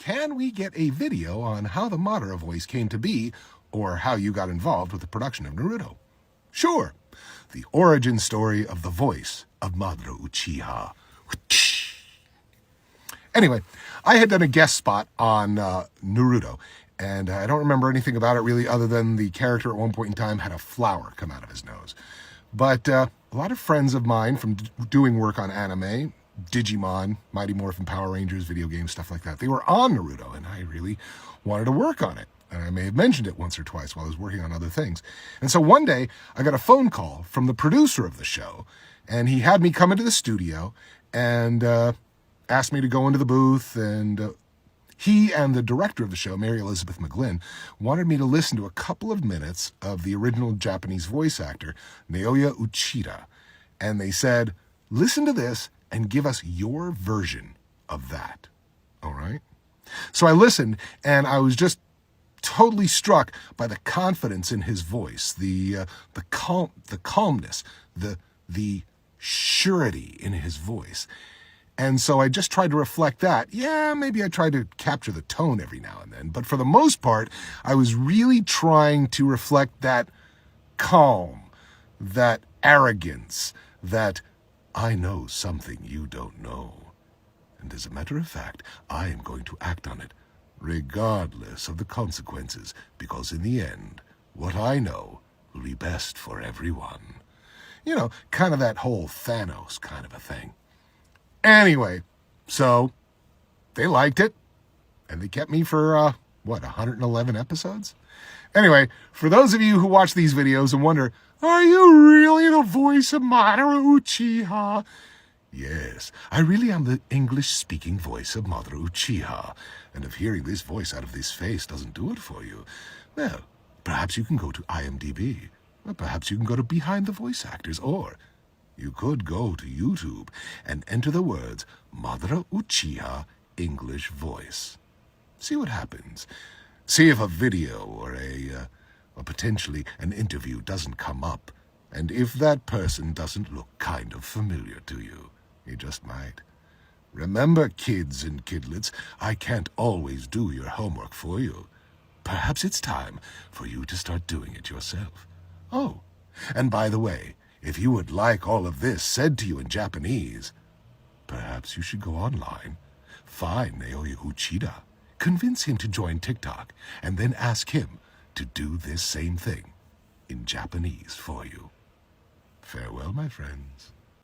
can we get a video on how the Madara voice came to be, or how you got involved with the production of Naruto? Sure, the origin story of the voice of Madara Uchiha. Anyway, I had done a guest spot on Naruto, and I don't remember anything about it really other than the character at one point in time had a flower come out of his nose. But a lot of friends of mine from doing work on anime, Digimon, Mighty Morphin Power Rangers, video games, stuff like that, they were on Naruto, and I really wanted to work on it. And I may have mentioned it once or twice while I was working on other things. And so one day, I got a phone call from the producer of the show, and he had me come into the studio and asked me to go into the booth, and he and the director of the show, Mary Elizabeth McGlynn, wanted me to listen to a couple of minutes of the original Japanese voice actor, Naruto Uchihas. And they said, listen to this and give us your version of that. All right? So I listened, and I was just totally struck by the confidence in his voice, the calmness, the surety in his voice. And so I just tried to reflect that. Yeah, maybe I tried to capture the tone every now and then, but for the most part, I was really trying to reflect that calm, that arrogance, that I know something you don't know. And as a matter of fact, I am going to act on it, regardless of the consequences, because in the end, what I know will be best for everyone. You know, kind of that whole Thanos kind of a thing. Anyway, so they liked it, and they kept me for, 111 episodes? Anyway, for those of you who watch these videos and wonder, are you really the voice of Madara Uchiha? Yes, I really am the English-speaking voice of Madara Uchihas, and if hearing this voice out of this face doesn't do it for you, well, perhaps you can go to IMDb, or perhaps you can go to Behind the Voice Actors, or you could go to YouTube and enter the words Madara Uchihas English voice. See what happens. See if a video or potentially an interview doesn't come up, and if that person doesn't look kind of familiar to you. He just might. Remember, kids and kidlets, I can't always do your homework for you. Perhaps it's time for you to start doing it yourself. Oh, and by the way, if you would like all of this said to you in Japanese, perhaps you should go online, find Naruto Uchihas, convince him to join TikTok, and then ask him to do this same thing in Japanese for you. Farewell, my friends.